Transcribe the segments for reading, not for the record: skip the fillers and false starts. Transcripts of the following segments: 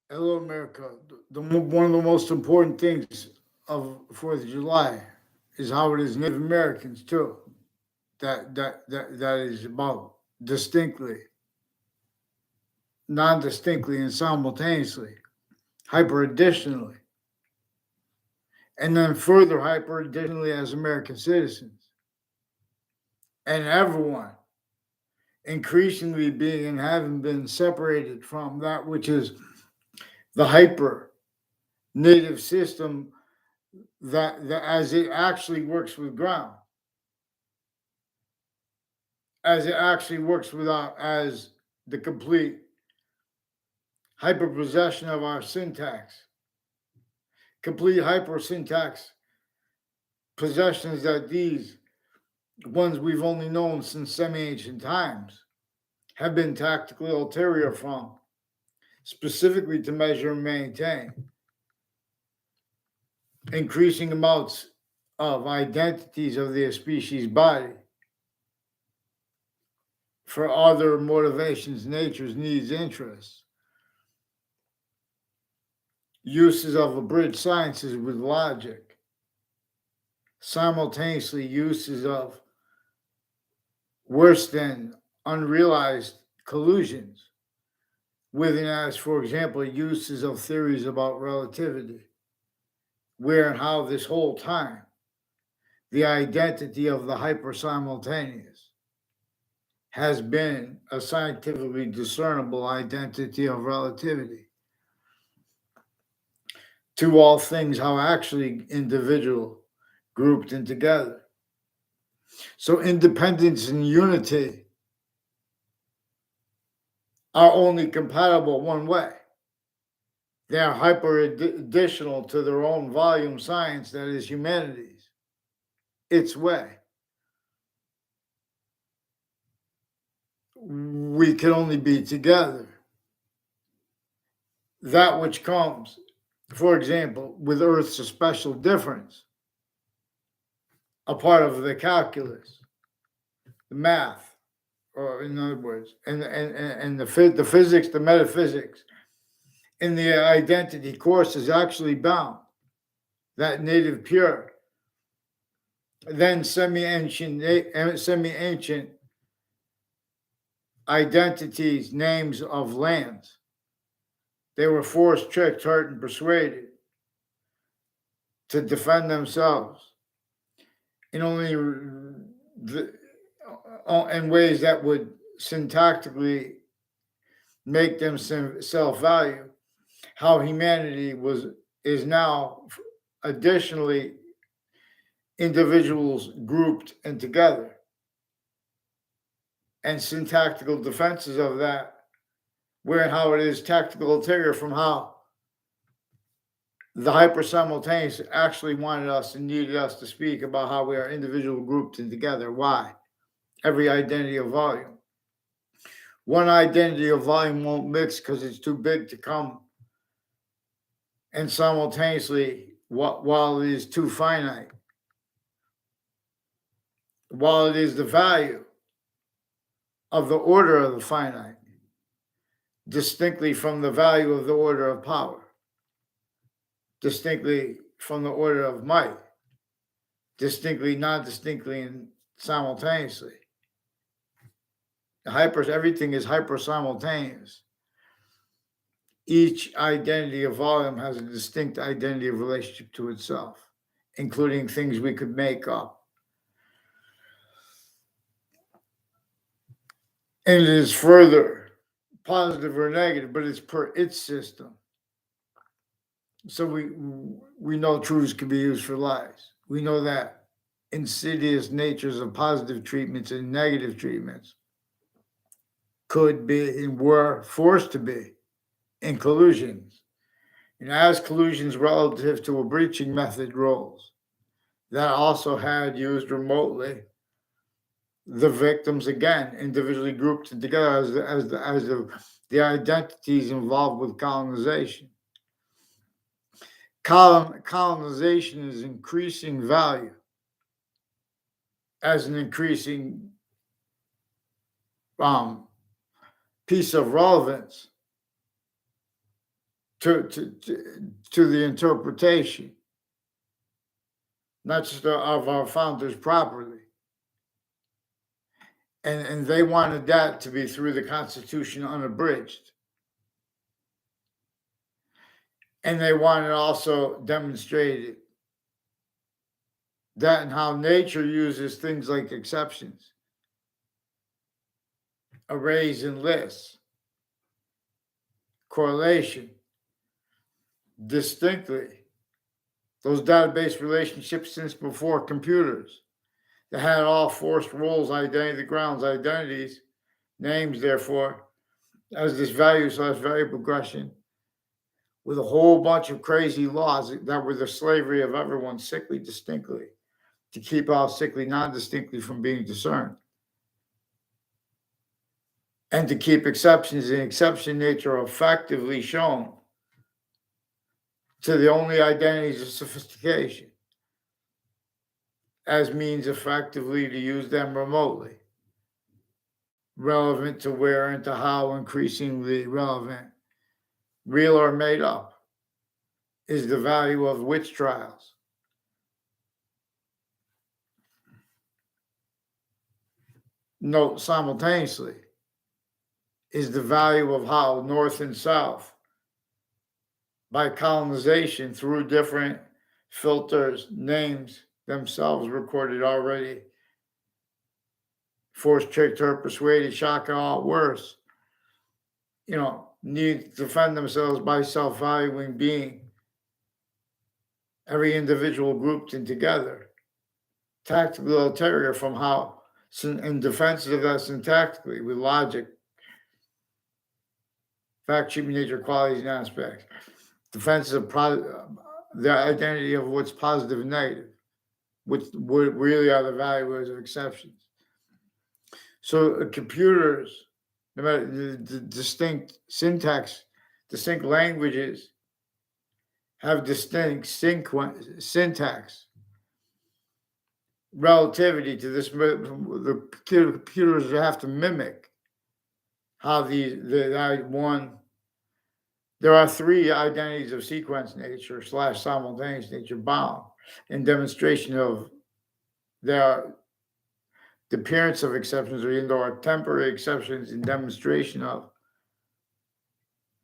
Hello, America. One of the most important things of Fourth of July is how it is Native Americans too. That is about distinctly, non-distinctly, and simultaneously, hyper additionally, and then further hyper additionally as American citizens, and everyone increasingly being and having been separated from that which is the hyper native system that as it actually works with ground, as it actually works without as the complete hyperpossession of our syntax, complete hypersyntax possessions that these ones we've only known since semi-ancient times have been tactically ulterior from, specifically to measure and maintain increasing amounts of identities of the species body for other motivations, natures, needs, interests, uses of abridged sciences with logic, simultaneously uses of worse than unrealized collusions within, as for example, uses of theories about relativity, where and how this whole time the identity of the hyper-simultaneous has been a scientifically discernible identity of relativity to all things, how actually individual grouped in together. So independence and unity are only compatible one way. They are hyper additional to their own volume science, that is humanity's, its way. We can only be together. That which comes, for example, with Earth's a special difference, a part of the calculus, the math, or in other words, and the physics, the metaphysics, in the identity course is actually bound. That native pure, then semi-ancient identities, names of lands. They were forced, tricked, hurt, and persuaded to defend themselves in only in ways that would syntactically make them self-value. How humanity is now additionally individuals grouped and together, and syntactical defenses of that, where and how it is tactical ulterior from how the hyper simultaneous actually wanted us and needed us to speak about how we are individual grouped and together. Why? Every identity of volume. One identity of volume won't mix because it's too big to come, and simultaneously, while it is too finite, while it is the value of the order of the finite, distinctly from the value of the order of power, distinctly from the order of might, distinctly, non distinctly, and simultaneously. Everything is hyper simultaneous. Each identity of volume has a distinct identity of relationship to itself, including things we could make up. And it is further positive or negative, but it's per its system. So we know truths can be used for lies. We know that insidious natures of positive treatments and negative treatments could be and were forced to be in collusions. And as collusions relative to a breaching method roles that also had used remotely the victims again individually grouped together as the identities involved with colonization. Colonization is increasing value as an increasing um, piece of relevance to the interpretation, not just of our founders properly. And they wanted that to be through the Constitution unabridged. And they wanted also demonstrated that and how nature uses things like exceptions, arrays and lists, correlation, distinctly. Those database relationships since before computers that had all forced roles, identity, grounds, identities, names, therefore, as this value/value progression with a whole bunch of crazy laws that were the slavery of everyone sickly distinctly to keep all sickly non-distinctly from being discerned. And to keep exceptions in exception nature effectively shown to the only identities of sophistication as means effectively to use them remotely, relevant to where and to how increasingly relevant, real or made up, is the value of witch trials. Note simultaneously is the value of how North and South, by colonization through different filters, names themselves recorded already, forced, tricked, hurt, persuaded, shock, and all worse, need to defend themselves by self-valuing being, every individual grouped in together, tactically ulterior from how, in defense of that syntactically, with logic, fact, treatment, nature, qualities, and aspects, defense of the identity of what's positive and negative, which really are the values of exceptions. So computers, no matter the distinct syntax, distinct languages have distinct syntax, relativity to this. The computers have to mimic how there are three identities of sequence nature / simultaneous nature bound in demonstration of the appearance of exceptions or indoor temporary exceptions in demonstration of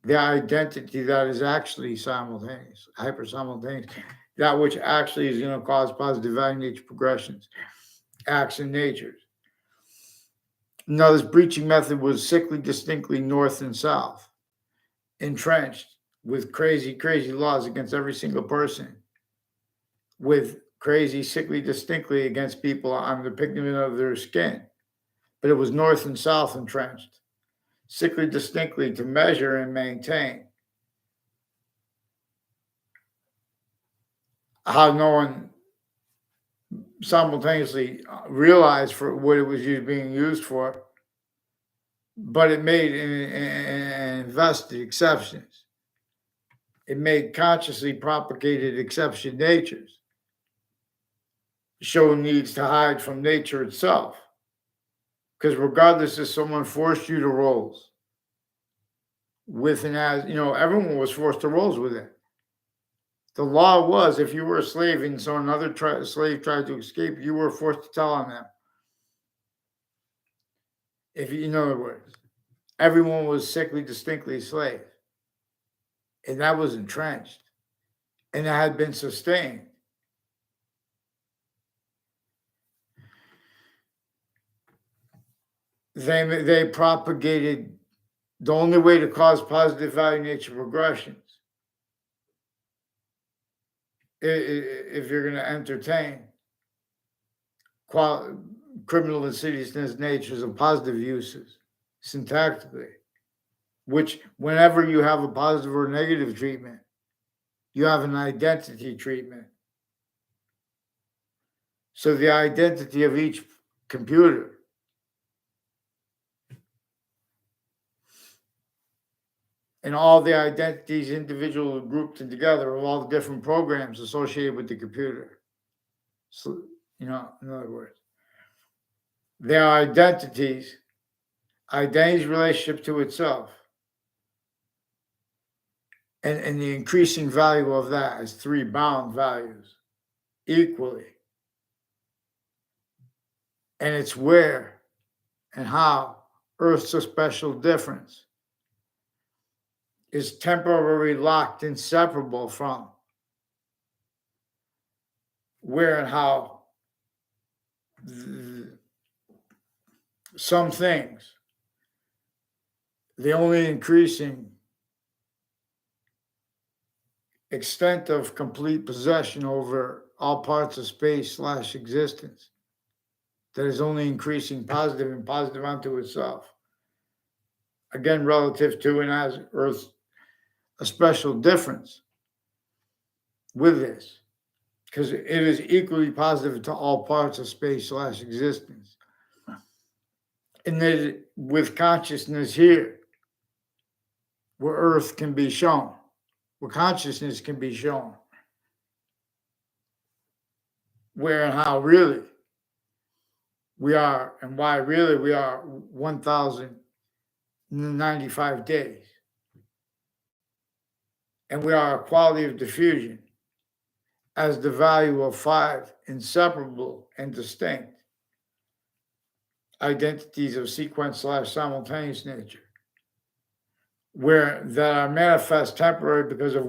the identity that is actually simultaneous, hyper-simultaneous, that which actually is going to cause positive value nature progressions, acts and natures. Now, this breaching method was sickly distinctly north and south, entrenched with crazy, crazy laws against every single person, with crazy, sickly distinctly against people on the pigment of their skin. But it was north and south entrenched, sickly distinctly to measure and maintain. How no one simultaneously realized for what it was being used for, but it made and invested exceptions. It made consciously propagated exception natures, show needs to hide from nature itself. Because regardless if someone forced you to roles with and as, everyone was forced to roles with it. The law was if you were a slave and so another slave tried to escape, you were forced to tell on them. In other words, everyone was sickly, distinctly slave. And that was entrenched. And that had been sustained. They propagated the only way to cause positive value nature progressions, if you're going to entertain criminal insidiousness natures of positive uses syntactically, which whenever you have a positive or negative treatment, you have an identity treatment. So the identity of each computer and all the identities individually grouped together of all the different programs associated with the computer. So, in other words, their identity's relationship to itself And the increasing value of that is three bound values equally. And it's where and how Earth's a special difference is temporarily locked, inseparable from where and how some things, the only increasing extent of complete possession over all parts of space/existence that is only increasing positive and positive unto itself. Again, relative to and as Earth, a special difference with this, because it is equally positive to all parts of space/existence. And that with consciousness here, where Earth can be shown, where consciousness can be shown, where and how really we are, and why really we are 1,095 days. And we are a quality of diffusion as the value of five inseparable and distinct identities of sequence/simultaneous nature, where that are manifest temporary because of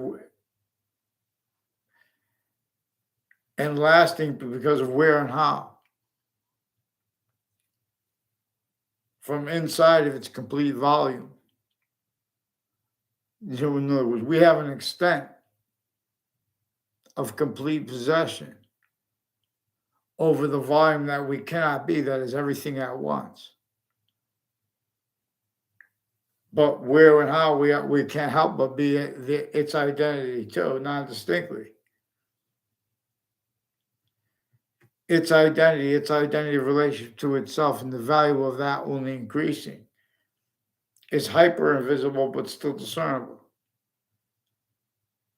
and lasting because of where and how. From inside of its complete volume. So in other words, we have an extent of complete possession over the volume that we cannot be, that is everything at once. But where and how we can't help but be its identity too, non-distinctly. Its identity of relationship to itself, and the value of that only increasing, is hyper invisible but still discernible.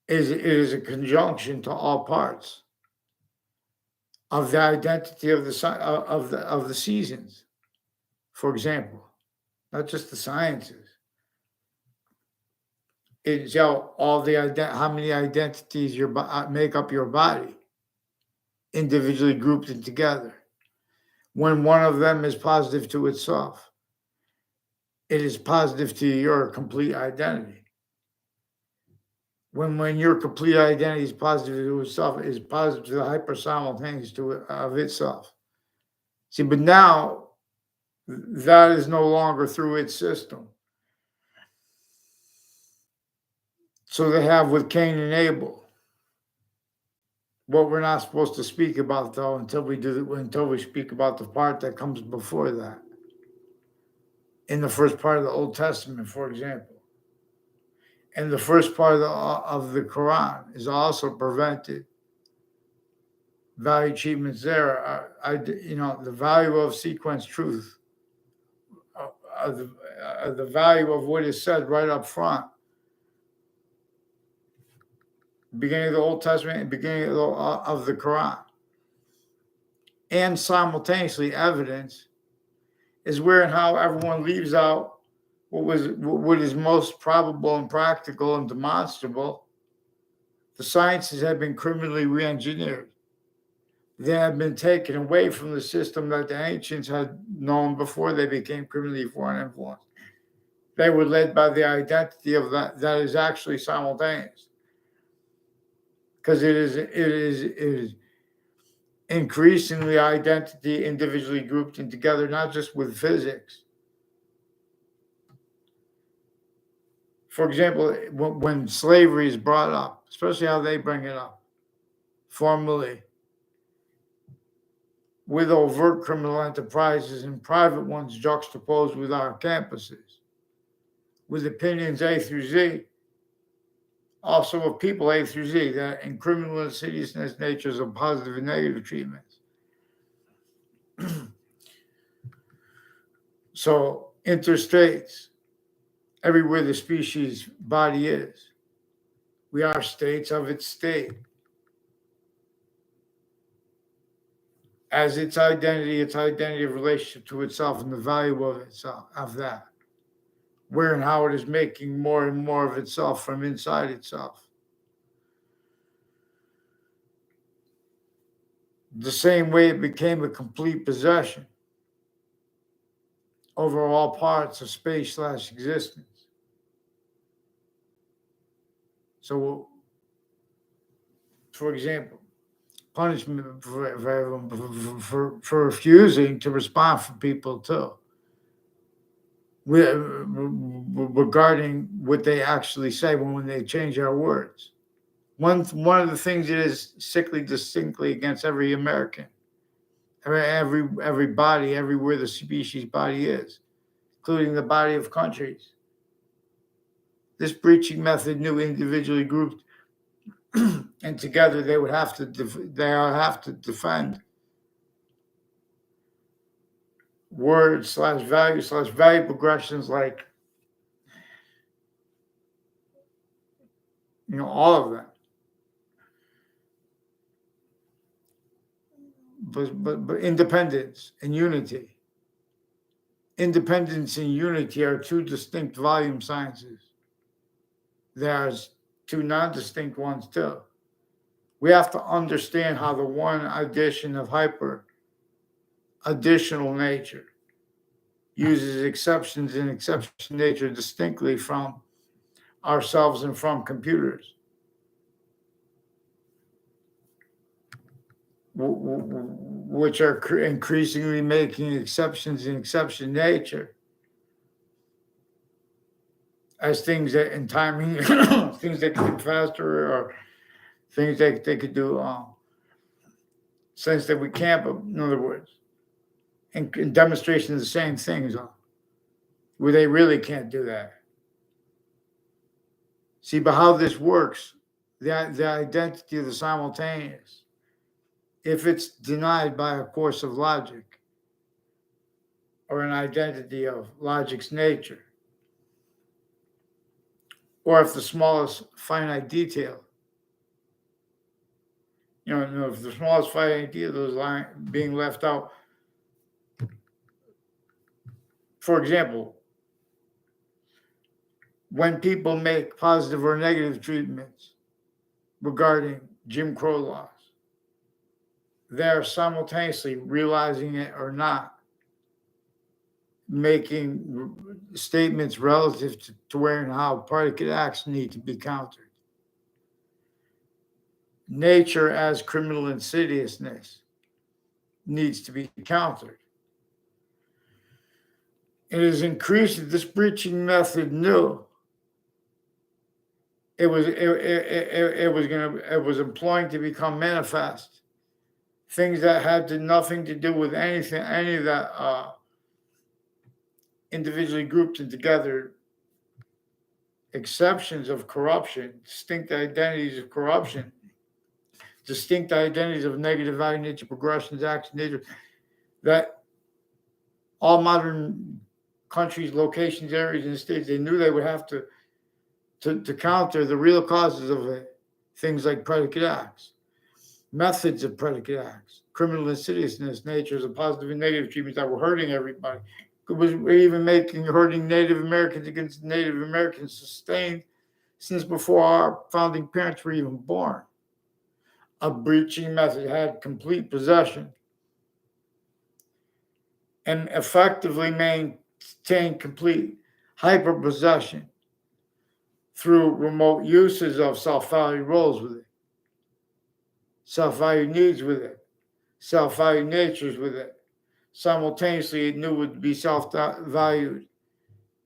It is a conjunction to all parts of the identity of the seasons, for example, not just the sciences. It's all how many identities make up your body, individually grouped and together. When one of them is positive to itself, it is positive to your complete identity. When your complete identity is positive to itself, it is positive to the hyper-simultaneous of itself. See, but now that is no longer through its system. So they have with Cain and Abel. What we're not supposed to speak about, though, until we speak about the part that comes before that. In the first part of the Old Testament, for example. And the first part of the Quran is also prevented. Value achievements there, the value of sequence truth, the value of what is said right up front. Beginning of the Old Testament and beginning of the Quran. And simultaneously, evidence is where and how everyone leaves out what is most probable and practical and demonstrable. The sciences have been criminally re-engineered. They have been taken away from the system that the ancients had known before they became criminally foreign influence. They were led by the identity of that is actually simultaneous. Because it is increasingly identity individually grouped and together, not just with physics. For example, when slavery is brought up, especially how they bring it up, formally, with overt criminal enterprises and private ones juxtaposed with our campuses, with opinions A through Z, also of people A through Z, that in criminal insidiousness natures of positive and negative treatments. So interstates, everywhere the species body is, we are states of its state. As its identity of relationship to itself and the value of itself, of that. where and how it is making more and more of itself from inside itself. The same way it became a complete possession over all parts of space/existence. So, for example, punishment for refusing to respond for people too, regarding what they actually say when they change our words. One of the things that is sickly distinctly against every American, every body, everywhere the species body is, including the body of countries. This breaching method knew individually grouped and together they would have to defend words/value progressions like all of them. But independence and unity. Independence and unity are two distinct volume sciences. There's two non-distinct ones too. We have to understand how the one addition of additional nature uses exceptions in exception nature distinctly from ourselves and from computers, which are increasingly making exceptions in exception nature as things that in timing, things that could do faster or things that they could do sense that we can't, but in other words, in demonstration of the same things where they really can't do that. See, but how this works, the identity of the simultaneous, if it's denied by a course of logic or an identity of logic's nature, or if the smallest finite detail, if the smallest finite detail is being left out. For example, when people make positive or negative treatments regarding Jim Crow laws, they're simultaneously, realizing it or not, making statements relative to where and how predicate acts need to be countered. Nature as criminal insidiousness needs to be countered. It is increasing. This breaching method knew it was employing to become manifest things that had nothing to do with anything, any of that individually grouped and together exceptions of corruption, distinct identities of corruption, distinct identities of negative value nature, progressions, action nature, that all modern countries, locations, areas, and states, they knew they would have to counter the real causes of it. Things like predicate acts, methods of predicate acts, criminal insidiousness, natures of positive and negative treatments that were hurting everybody. It was even hurting Native Americans against Native Americans sustained since before our founding parents were even born. A breaching method had complete possession and effectively maintained complete hyper-possession through remote uses of self-value roles with it, self-value needs with it, self-value natures with it. Simultaneously, it knew it would be self-valued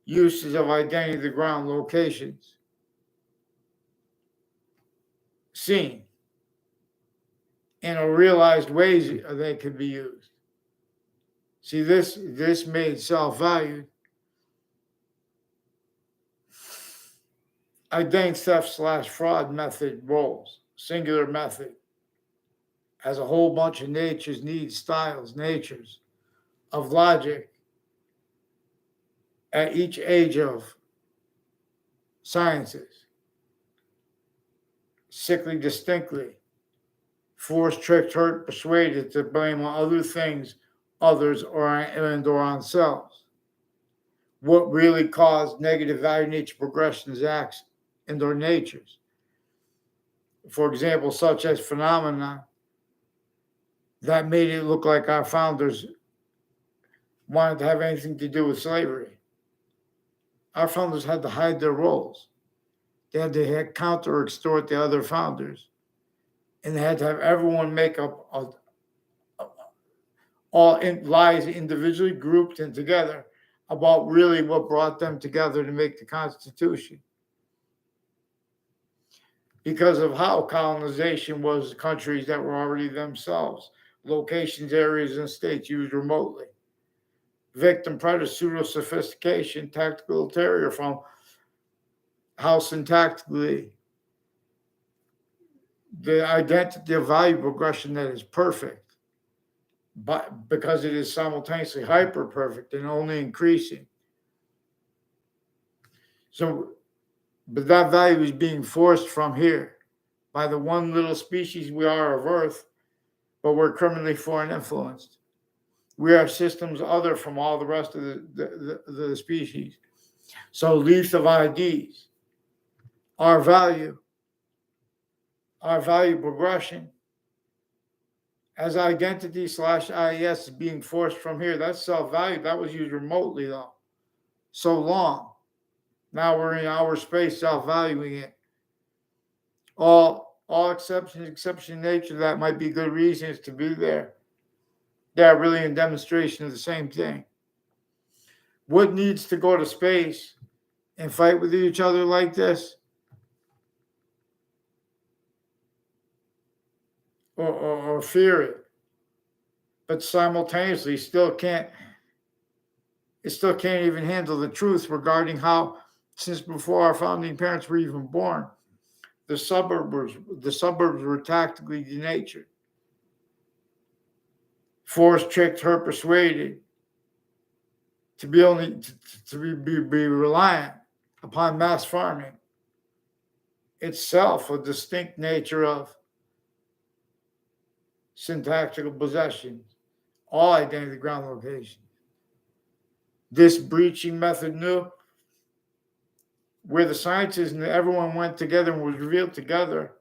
uses of identity, the ground, locations, seen in a realized ways they could be used. See, this made self-valued identity theft/fraud method roles, singular method, has a whole bunch of natures, needs, styles, natures of logic at each age of sciences, sickly distinctly, forced, tricked, hurt, persuaded to blame on other things, others, or on themselves. what really caused negative value nature progressions acts and their natures. For example, such as phenomena that made it look like our founders wanted to have anything to do with slavery. Our founders had to hide their roles. They had to counter or extort the other founders. And they had to have everyone make up lies individually grouped and together about really what brought them together to make the Constitution. Because of how colonization was countries that were already themselves, locations, areas, and states used remotely. Victim predator pseudo sophistication, tactical terror from how syntactically the identity of value progression that is perfect, but because it is simultaneously hyper perfect and only increasing. So, but that value is being forced from here by the one little species we are of Earth, but we're criminally foreign influenced. We are systems other from all the rest of the species. So leaf of IDs, our value progression as identity / IES is being forced from here. That's self-value. That was used remotely though. So long. Now we're in our space self-valuing it. All exception nature that might be good reasons to be there. They're really in demonstration of the same thing. What needs to go to space and fight with each other like this? Or fear it. But simultaneously it still can't even handle the truth regarding how, since before our founding parents were even born, the suburbs were tactically denatured. Forced, tricked, hurt, persuaded to be reliant upon mass farming itself, a distinct nature of syntactical possession, all identity ground locations. This breaching method knew where the scientists and everyone went together and was revealed together,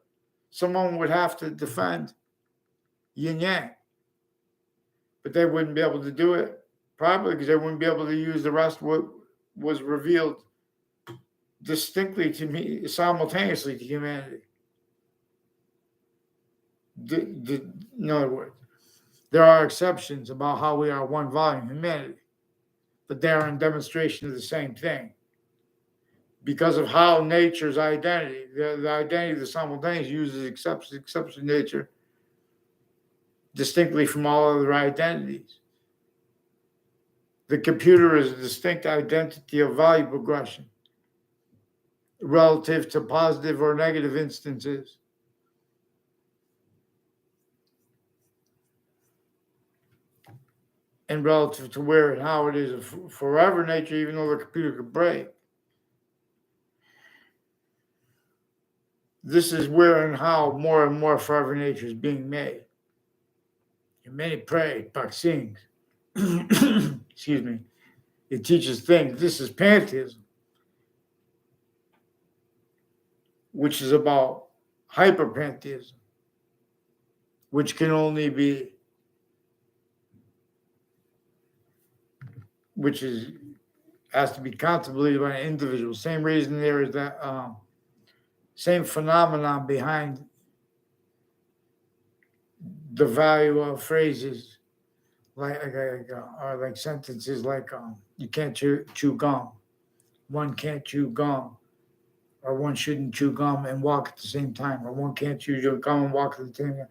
someone would have to defend yin yang. But they wouldn't be able to do it, probably because they wouldn't be able to use the rest what was revealed distinctly to me, simultaneously to humanity. In other words, there are exceptions about how we are one volume, humanity, but they are in demonstration of the same thing. Because of how nature's identity, the identity of the simultaneous uses exception nature distinctly from all other identities. The computer is a distinct identity of value progression relative to positive or negative instances. And relative to where and how it is a forever nature, even though the computer could break. This is where and how more and more forever nature is being made. And many pray, vaccines. Excuse me. It teaches things. This is pantheism, which is about hyper-pantheism, which can only be, has to be contemplated by an individual. Same reason there is that same phenomenon behind the value of phrases like sentences like you can't chew gum, one can't chew gum, or one shouldn't chew gum and walk at the same time, or one can't chew gum and walk at the same time.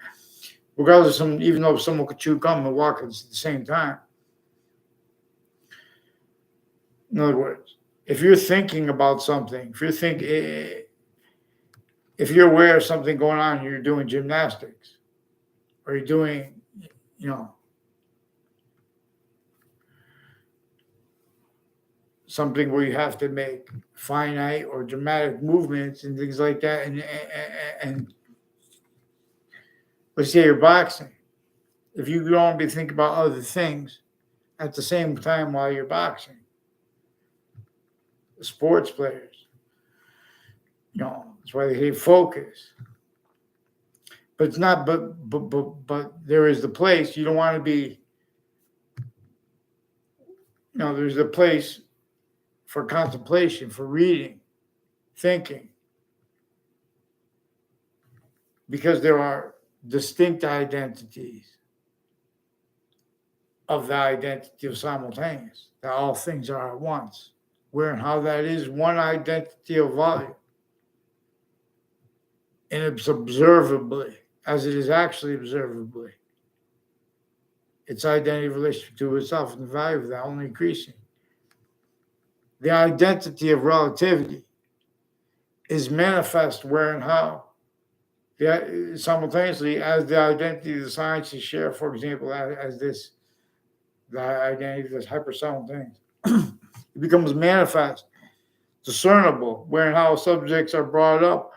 Regardless of even though someone could chew gum and walk at the same time. In other words, if you're thinking about something, if you're aware of something going on, you're doing gymnastics, or you're doing, something where you have to make finite or dramatic movements and things like that, and let's say you're boxing. If you don't be thinking about other things at the same time while you're boxing, sports players. That's why they say focus. But it's not. But there is the place. You don't want to be. There's a place for contemplation, for reading, thinking, because there are distinct identities of the identity of simultaneous, that all things are at once, where and how that is one identity of volume, and it's observably, as it is actually observably, its identity relationship to itself and the value of that only increasing. The identity of relativity is manifest where and how simultaneously as the identity of the sciences share, for example, as the identity that's hyper-simultaneous. It becomes manifest, discernible, where and how subjects are brought up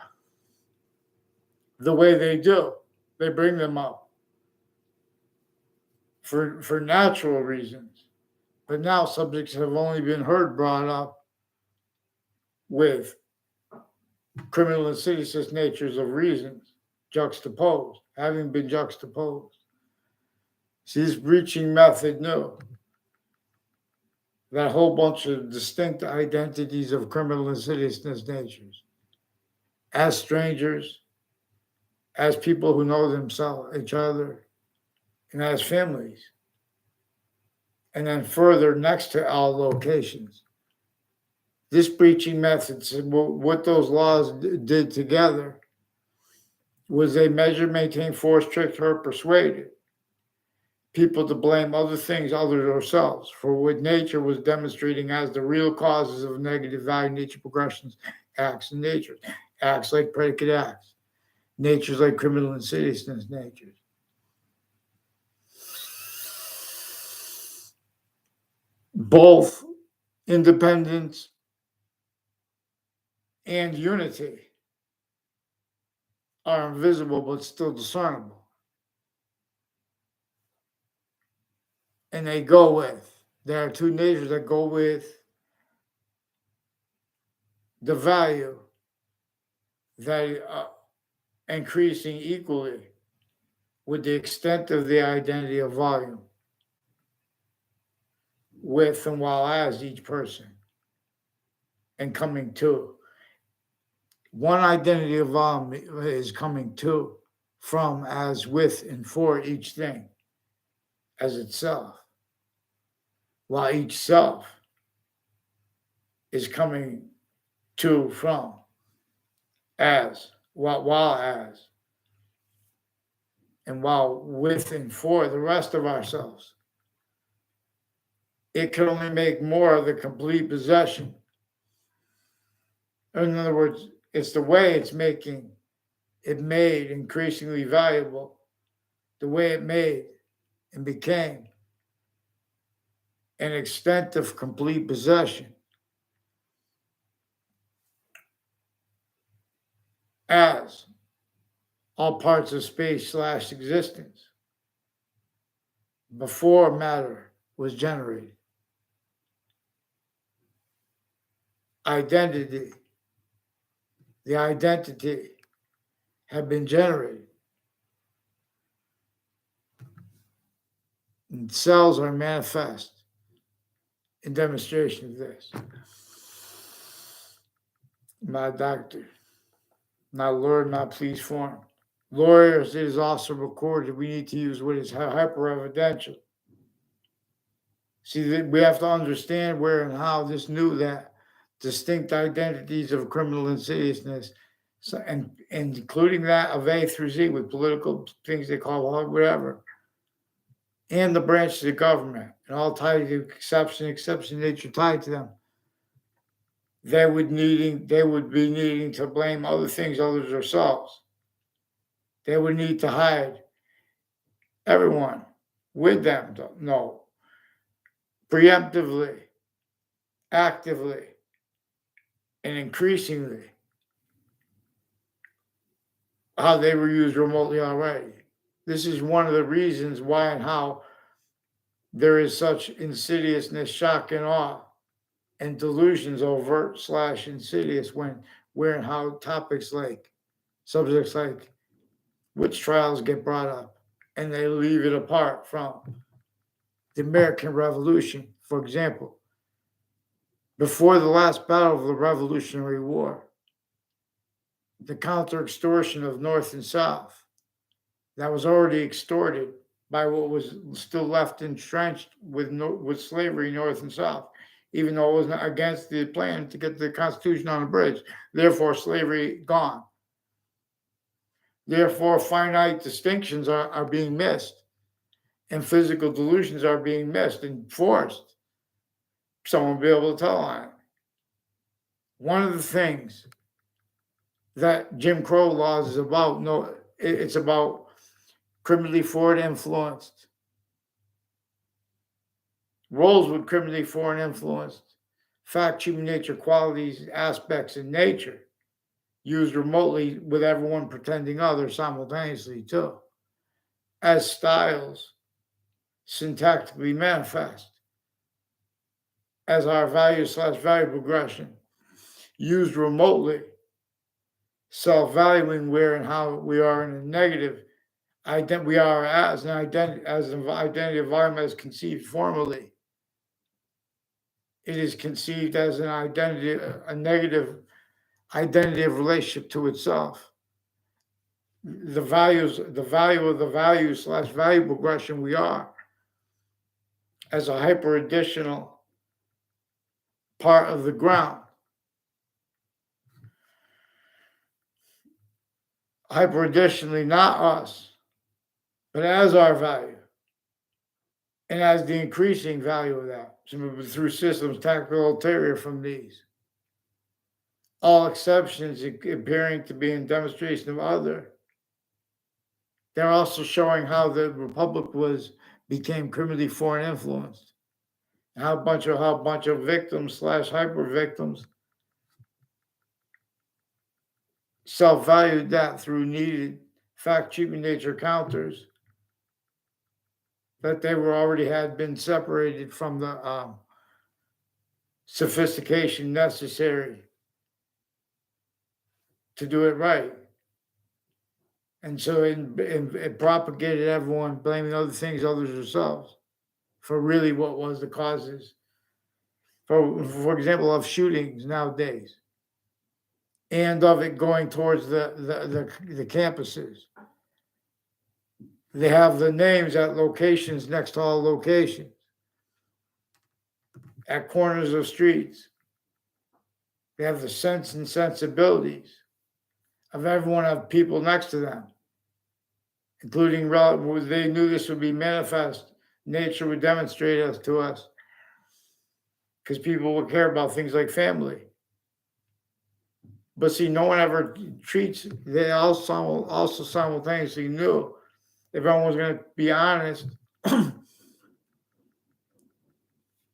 the way they do. They bring them up for natural reasons. But now subjects have only been brought up with criminal insidious natures of reasons, juxtaposed, having been juxtaposed. See, this breaching method knew that whole bunch of distinct identities of criminal insidiousness natures as strangers, as people who know themselves, each other, and as families. And then further, next to all locations. This breaching method, what those laws did together was they measured, maintained, forced, tricked, hurt, persuaded people to blame other things other than ourselves for what nature was demonstrating as the real causes of negative value nature progressions, acts, and natures. Acts like predicate acts, natures like criminal insidiousness natures. Both independence and unity are invisible but still discernible. And there are two natures that go with the value that increasing equally with the extent of the identity of volume with and while as each person and coming to. One identity of volume is coming to, from, as, with, and for each thing as itself, while each self is coming to, from, as, while as, and while with and for the rest of ourselves. It can only make more of the complete possession. In other words, it's the way it's making it made increasingly valuable, the way it made and became an extent of complete possession. As all parts of space / existence before matter was generated. Identity, the identity had been generated. And cells are manifest in demonstration of this. My doctor, not Lord, not please form. Lawyers, it is also recorded we need to use what is hyper-evidential. See, we have to understand where and how this knew that distinct identities of criminal insidiousness, and including that of A through Z with political things they call whatever, and the branches of government, and all tied to exception nature tied to them. They would be needing to blame other things other than themselves. They would need to hide everyone with them. No. Preemptively, actively, and increasingly, how they were used remotely already. This is one of the reasons why and how there is such insidiousness, shock, and awe, and delusions overt / insidious when, where, and how topics like subjects like witch trials get brought up, and they leave it apart from the American Revolution. For example, before the last battle of the Revolutionary War, the counter-extortion of North and South that was already extorted by what was still left entrenched with slavery North and South, even though it was against the plan to get the Constitution on the bridge. Therefore, slavery gone. Therefore, finite distinctions are being missed, and physical delusions are being missed and forced. Someone will be able to tell on it. One of the things that Jim Crow laws is about, it's about criminally forward influenced roles with criminally foreign influenced fact, human nature, qualities, aspects in nature used remotely with everyone pretending other simultaneously too, as styles syntactically manifest as our value / value progression used remotely, self-valuing where and how we are in a negative we are as an identity environment is conceived formally. It is conceived as an identity, a negative identity of relationship to itself. The value of the value / value progression we are as a hyper additional part of the ground. Hyper additionally, not us, but as our value. And as the increasing value of that through systems tactical ulterior from these. All exceptions appearing to be in demonstration of other. They're also showing how the Republic became criminally foreign influenced. How a bunch of victims / hyper victims self-valued that through needed fact, human nature counters that they had been separated from the sophistication necessary to do it right. And so it propagated everyone blaming other things, others themselves, for really what was the causes, for example, of shootings nowadays, and of it going towards the campuses. They have the names at locations next to all locations, at corners of streets. They have the sense and sensibilities of everyone, of people next to them, including relatives. They knew this would be manifest. Nature would demonstrate us to us because people would care about things like family. But see, no one ever treats, they also simultaneously knew if everyone was going to be honest.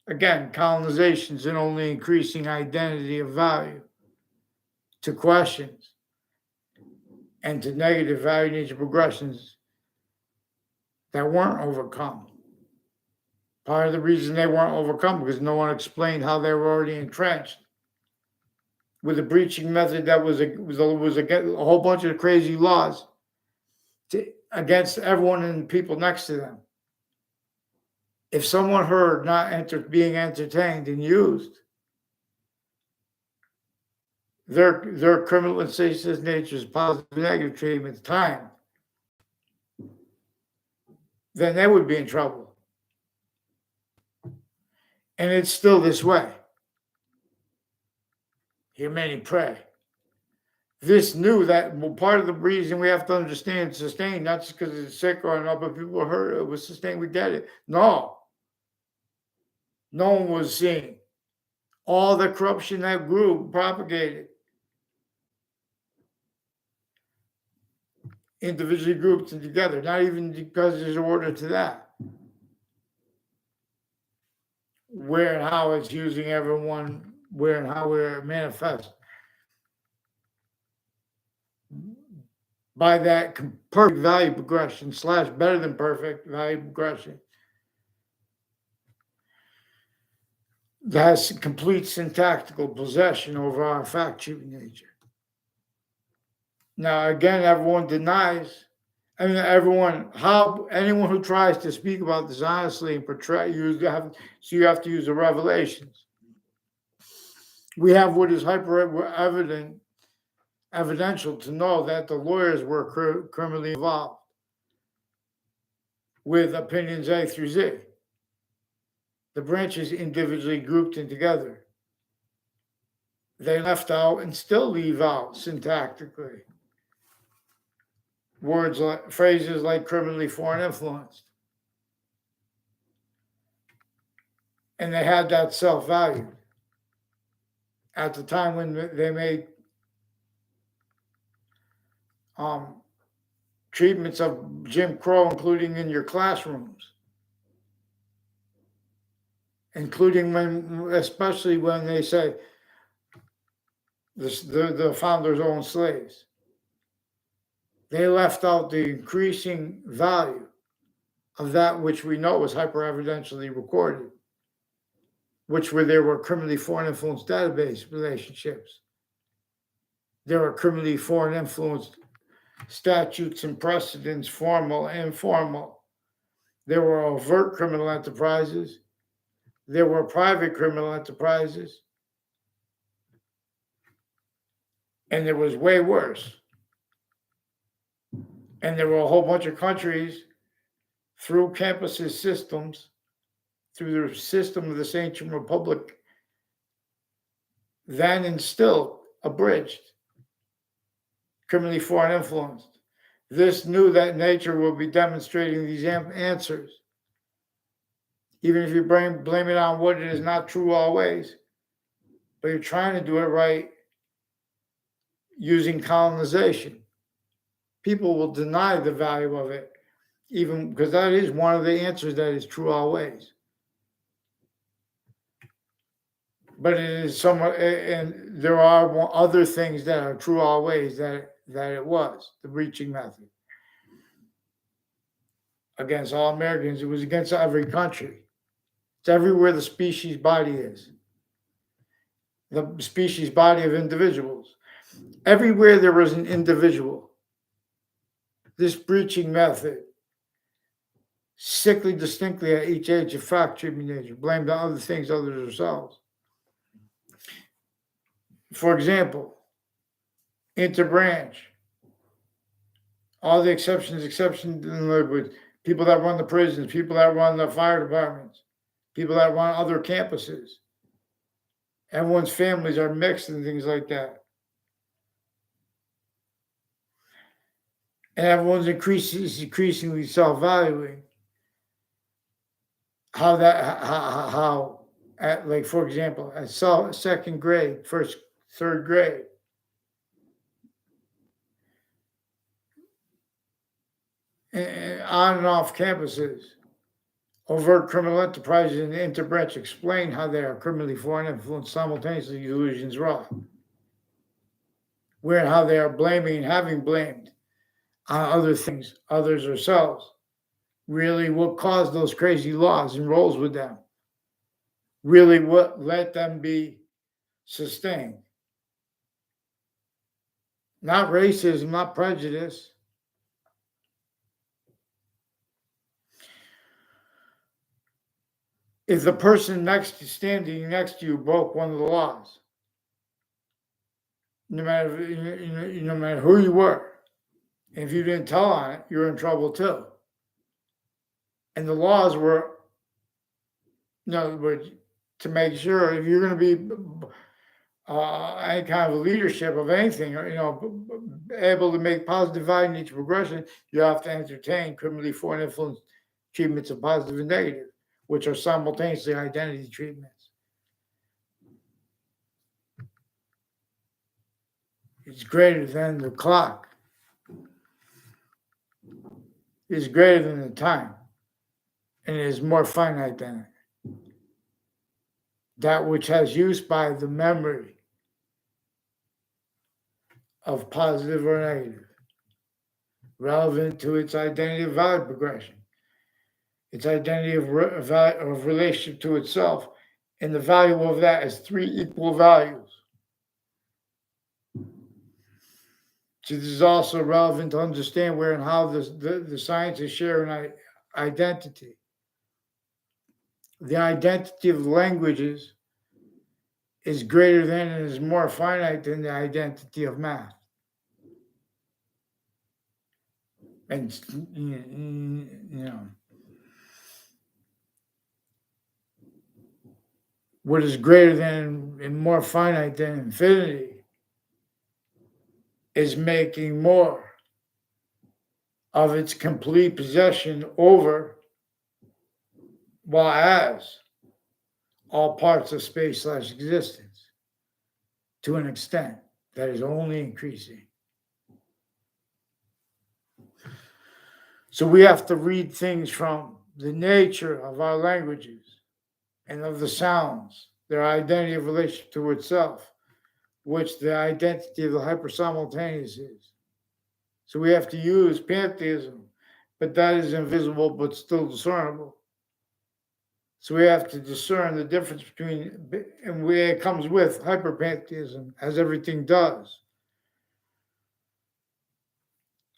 Again, colonization's an only increasing identity of value to questions and to negative value nature progressions that weren't overcome. Part of the reason they weren't overcome because no one explained how they were already entrenched with a breaching method that was against a whole bunch of crazy laws against everyone and people next to them. If someone heard not being entertained and used, their criminal and insidious nature's positive and negative treatment time, then they would be in trouble. And it's still this way. Hear many pray. This knew that part of the reason we have to understand sustain, not just because it's sick or not, but people are hurt, it was sustained, we get it. No one was seeing all the corruption that grew, propagated, individually grouped and together, not even because there's an order to that. Where and how it's using everyone, where and how we're manifest. By that perfect value progression / better than perfect value progression. that has complete syntactical possession over our fact-shooting nature. Now, again, everyone denies. I mean, anyone who tries to speak about this honestly and portray, you have to use the revelations. We have what is evidential to know that the lawyers were criminally involved with opinions A through Z. The branches individually grouped in together. They left out and still leave out syntactically phrases like criminally foreign influenced. And they had that self-value at the time when they made treatments of Jim Crow, including in your classrooms, especially when they say the founders owned slaves. They left out the increasing value of that which we know was hyper-evidentially recorded, there were criminally foreign influence database relationships. There were criminally foreign influenced statutes and precedents, formal and informal. There were overt criminal enterprises. There were private criminal enterprises. And there was way worse. And there were a whole bunch of countries through campuses systems, through the system of this ancient republic, then and still abridged, criminally foreign influenced. This knew that nature will be demonstrating these answers. Even if you blame it on what it is not true always, but you're trying to do it right using colonization. People will deny the value of it, even because that is one of the answers that is true always. But it is somewhat, and there are other things that are true always that it was the breaching method against all Americans. It was against every country. It's everywhere the species body is. The species body of individuals. Everywhere there was an individual, this breaching method, sickly distinctly at each age of fact treatment nature, blamed on other things other than themselves. For example, interbranch. All the exceptions with people that run the prisons, people that run the fire departments, people that run other campuses. Everyone's families are mixed and things like that. And everyone's increasingly self-valuing. How at, like, for example, at second grade, third grade, and on and off campuses, overt criminal enterprises and interbranch explain how they are criminally foreign influence simultaneously illusions raw. Where and how they are blaming and having blamed on other things, others ourselves. Really what caused those crazy laws and rolls with them. Really what let them be sustained. Not racism, not prejudice. If the person standing next to you broke one of the laws, no matter who you were, if you didn't tell on it, you're in trouble too. And the laws were, in other words, to make sure if you're going to be any kind of leadership of anything, or able to make positive value nature progression, you have to entertain criminally foreign influence treatments of positive and negative, which are simultaneously identity treatments. It's greater than the clock. It's greater than the time. And it is more finite than it. That which has use by the memory of positive or negative, relevant to its identity of value progression, its identity of relationship to itself, And the value of that is 3 equal values. So this is also relevant to understand where and how the scientists share an identity. The identity of languages is greater than and is more finite than the identity of math. And, what is greater than and more finite than infinity is making more of its complete possession over, while as all parts of space/existence to an extent that is only increasing. So we have to read things from the nature of our languages and of the sounds, their identity of relationship to itself, which the identity of the hyper-simultaneous is. So we have to use pantheism, but that is invisible but still discernible. So we have to discern the difference between, and where it comes with hyperpantheism, as everything does.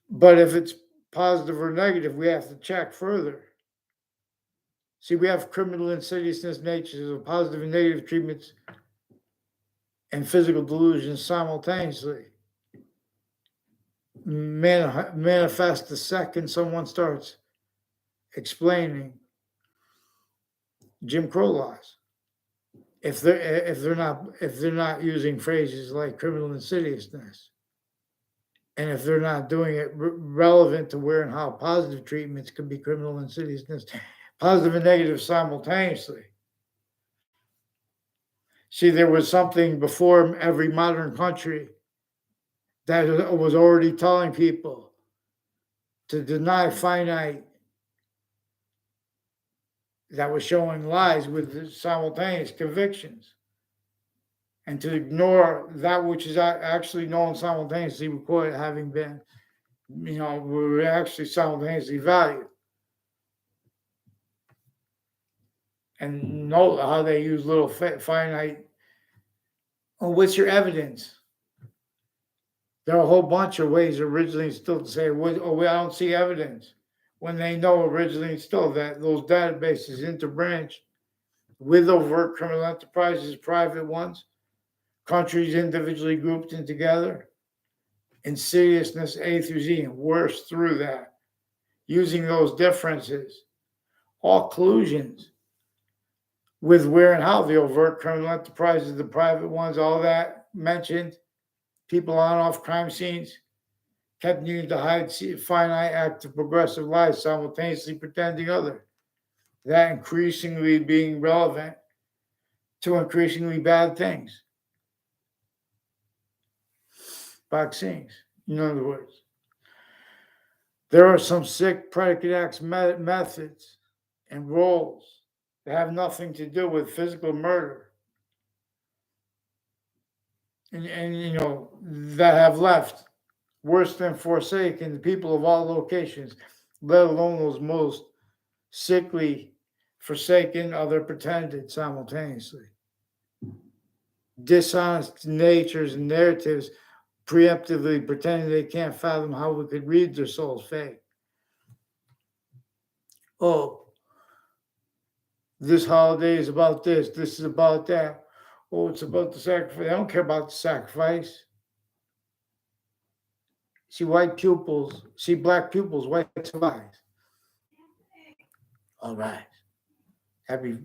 But if it's positive or negative, we have to check further. See, we have criminal insidiousness natures of positive and negative treatments and physical delusions simultaneously manifest the second someone starts explaining Jim Crow laws. If they're not using phrases like criminal insidiousness, and if they're not doing it relevant to where and how positive treatments can be criminal insidiousness, positive and negative simultaneously. See, there was something before every modern country that was already telling people to deny finite, that was showing lies with simultaneous convictions, and to ignore that which is actually known simultaneously, recorded having been, were actually simultaneously valued. And note how they use little finite. Oh, what's your evidence? There are a whole bunch of ways originally still to say, I don't see evidence. When they know originally still that those databases interbranch with overt criminal enterprises, private ones, countries individually grouped in together, insidiousness A through Z, and worse through that, using those differences, all collusions with where and how the overt criminal enterprises, the private ones, all that mentioned, people on off crime scenes, kept needing to hide finite act of progressive lies, simultaneously pretending other. That increasingly being relevant to increasingly bad things. Vaccines, in other words. There are some sick predicate acts methods and roles that have nothing to do with physical murder. And that have left worse than forsaken the people of all locations, let alone those most sickly forsaken other pretended simultaneously. Dishonest natures and narratives preemptively pretending they can't fathom how we could read their soul's fate. Oh, this holiday is about this is about that. Oh, it's about the sacrifice. I don't care about the sacrifice. See black pupils, white eyes. All right. Happy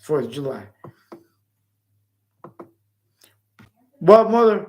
4th of July. What, mother?